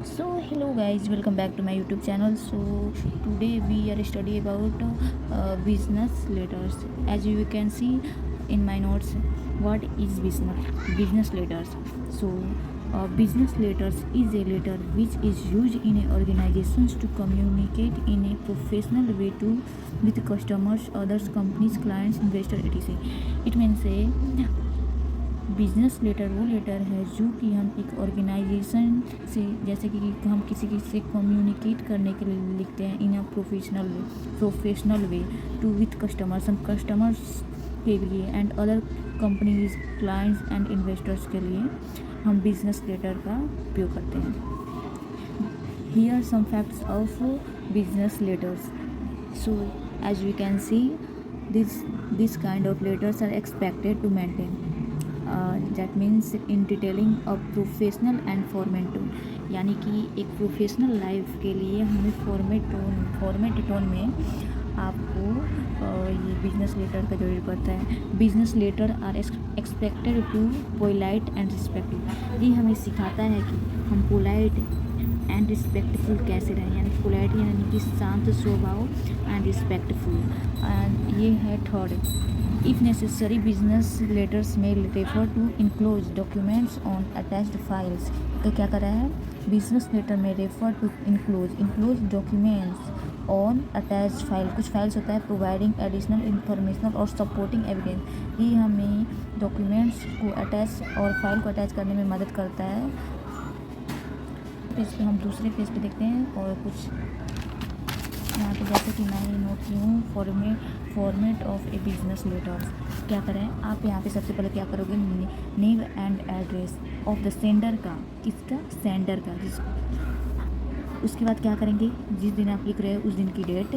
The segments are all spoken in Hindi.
So hello guys, welcome back to my YouTube channel. So today we are study about business letters. As you can see in my notes, what is business letters? So business letters is a letter which is used in a organizations to communicate in a professional way to with customers, others, companies, clients, investors, etc. It means a business letter वो लेटर है जो कि हम एक ऑर्गेनाइजेशन से जैसे कि हम किसी से कम्युनिकेट करने के लिए लिखते हैं in a professional way to with customers, हम कस्टमर्स के लिए and other companies, clients and investors के लिए हम बिजनेस लेटर का उपयोग करते हैं। Here some facts of business letters. So as we can see this kind of letters are expected to maintain that means in detailing a professional and format tone, यानी कि एक प्रोफेशनल लाइफ के लिए हमें फॉर्मेट टोन में आपको ये बिजनेस लेटर का जरूरत पड़ता है। Business letter are expected to polite and respectful. ये हमें सिखाता है कि हम पोलाइट एंड रिस्पेक्टफुल कैसे रहें, यानी पोलाइट यानी कि शांत स्वभाव एंड रिस्पेक्टफुल। एंड ये है third, if necessary business letters may refer to enclosed documents on attached files। तो क्या कर रहा है, बिजनेस लेटर में refer to enclose documents on attach file. कुछ फाइल्स होता है प्रोवाइडिंग एडिशनल इंफॉर्मेशन और सपोर्टिंग एविडेंस। ये हमें डॉक्यूमेंट्स को अटैच और फाइल को अटैच करने में मदद करता है। पेज पे हम दूसरे पेज पे देखते हैं और कुछ यहाँ पे जैसे कि मैं नोट की हूँ format of A business letters. क्या करें आप यहाँ पे सबसे पहले क्या करोगे, name and address of the sender का, किसका, सेंडर का। उसके बाद क्या करेंगे, जिस दिन आप लिख रहे हो उस दिन की डेट,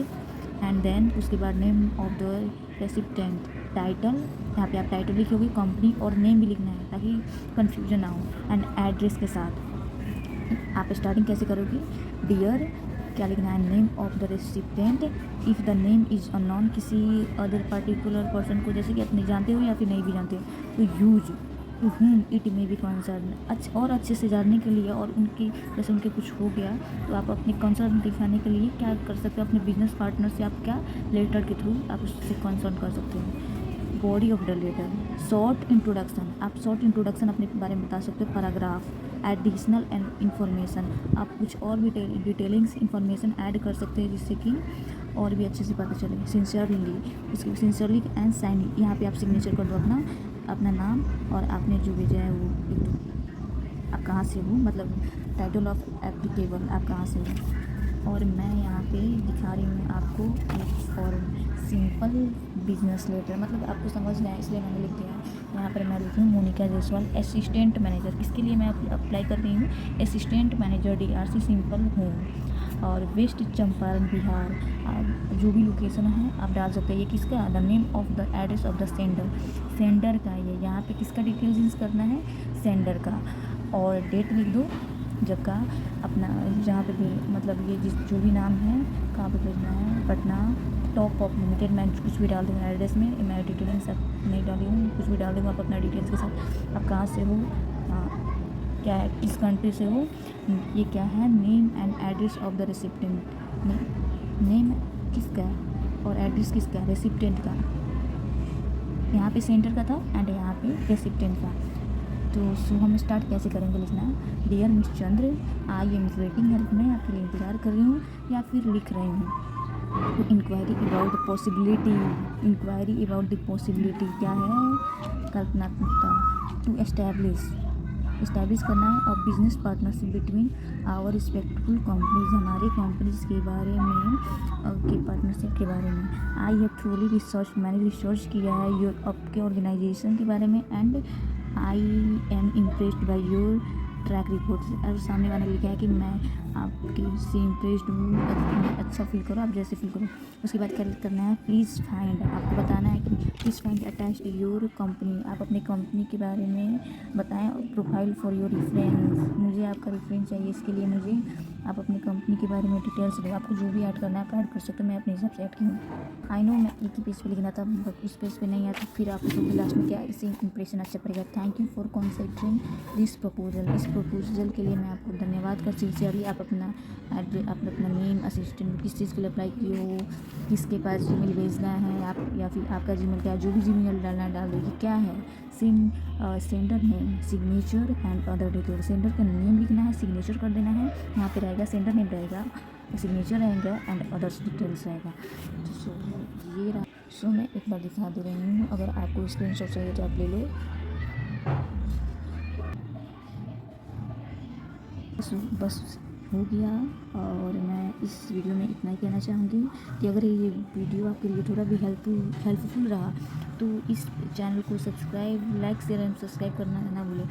एंड देन उसके बाद name of the recipient, title, यहाँ पे आप टाइटल लिखोगे, कंपनी और नेम भी लिखना है ताकि कन्फ्यूजन ना हो, एंड एड्रेस के साथ। आप स्टार्टिंग कैसे करोगे, डियर, क्या लिखना है, name of the recipient, if the name is unknown, किसी अदर पर्टिकुलर पर्सन को जैसे कि आप नहीं जानते हो या फिर नहीं भी जानते हो, तो use to whom it may be concern. और अच्छे से जानने के लिए और उनकी जैसे उनके कुछ हो गया तो आप अपने कंसर्न दिखाने के लिए क्या कर सकते हो, अपने बिजनेस पार्टनर से आप क्या लेटर के थ्रू आप उससे कंसर्न कर सकते हो। Body of the letter, short introduction, आप शॉर्ट इंट्रोडक्शन अपने बारे में बता सकते हो। पैराग्राफ, एडिशनल एंड इन्फॉर्मेशन, आप कुछ और भी डिटेलिंग्स इन्फॉर्मेशन ऐड कर सकते हैं जिससे कि और भी अच्छे से पता चले। सिंसियरली, उसके सिंसियरली एंड साइनली, यहाँ पे आप सिग्नेचर कर दो अपना नाम और आपने जो भेजा है वो लिख दो, आप कहाँ से हो, मतलब टाइटल ऑफ एप्लीकेबल, आप कहाँ से हो। और मैं यहाँ पे दिखा रही हूँ आपको एक फॉर्म, सिंपल बिजनेस लेटर, मतलब आपको समझ में आए इसलिए मैंने लिख दिया है। यहाँ पर मैं लिखी हूँ मोनिका जायसवाल, असिस्टेंट मैनेजर। किसके लिए मैं अप्लाई कर रही हूँ, असिस्टेंट मैनेजर DRC सिंपल हूँ, और वेस्ट चंपारण बिहार। जो भी लोकेशन है आप डाल सकते हैं। ये किसका, the name of the address of the sender का। ये यहाँ पे किसका डिटेल्स यूज़ करना है, सेंडर का। और डेट लिख दो जब का, अपना जहाँ पे भी मतलब ये जिस जो भी नाम है कहाँ पे भेजना है, पटना टॉप ऑफ लिमिटेड। मैं कुछ भी डाल दूँगा एड्रेस में, मैं डिटेलिंग सब नहीं डाली हूँ, कुछ भी डाल दूँगा आप अपना डिटेल्स के साथ। आप कहाँ से हो, क्या है, किस कंट्री से हो, ये क्या है, name and address of the recipient. Name किसका और एड्रेस किसका, रेसिपिएंट का। यहाँ पे सेंटर का था एंड यहाँ पे रेसिपिएंट का। तो सो हम स्टार्ट कैसे करेंगे लिखना, dear miss Chandra, I am waiting, मैं आपके लिए इंतज़ार कर रही हूँ या फिर लिख रही हूँ। तो इंक्वायरी अबाउट द पॉसिबिलिटी, क्या है, कल्पनात्मकता। टू इस्टेब्लिश करना है और business partnership between our respectful companies, हमारे कंपनीज के बारे में के पार्टनरशिप के बारे में। आई हैव थ्रूली रिसर्च, मैंने रिसर्च किया है योर आपके ऑर्गेनाइजेशन के बारे में, and I am impressed by your track report. और सामने वाला लिखा है कि मैं आपके से इम्प्रेस्ड हूँ, अच्छा फील करो, आप जैसे फील करो। उसके बाद क्या करना है, प्लीज़ फाइंड, आपको बताना है कि please find attached your company, आप अपने कंपनी के बारे में बताएं। प्रोफाइल फॉर योर रेफरेंस, मुझे आपका रेफरेंस चाहिए, इसके लिए मुझे आप अपनी कंपनी के बारे में डिटेल्स दो। आपको जो भी ऐड करना है आप ऐड कर सकते हो, मैं अपने हिसाब से ऐड की हूँ। आई नो मैं एक ही पेज पे लिखना था बट उस पेज पे नहीं आया, तो फिर आपको लास्ट में क्या इसी इंप्रेशन अच्छा पड़ेगा। Thank you for considering this proposal, इस प्रपोजल के लिए मैं आपको धन्यवाद कर सिंसियरली। आप अपना एड्रेस, आप अपना नेम, असिस्टेंट किस चीज़ के लिए अप्लाई किए हो, किसके पास जीमेल भेजना है आप, या फिर आपका जीमेल क्या है, जो भी जीमेल डालना डाल दो। ये क्या है, sender name, signature and other detail. Sender का नेम लिखना है, सिग्नेचर कर देना है, यहाँ पे रहेगा सेंडर नेम रहेगा, सिग्नेचर रहेगा एंड अदर्स डिटेल्स रहेगा। सो ये रहा। सो मैं एक बार दिखा दे रही हूँ, अगर आपको स्क्रीनशॉट चाहिए तो आप ले लो। बस हो गया। और मैं इस वीडियो में इतना ही कहना चाहूँगी कि अगर ये वीडियो आपके लिए थोड़ा भी हेल्पफुल रहा तो इस चैनल को subscribe, like, share and subscribe करना ना भूलें।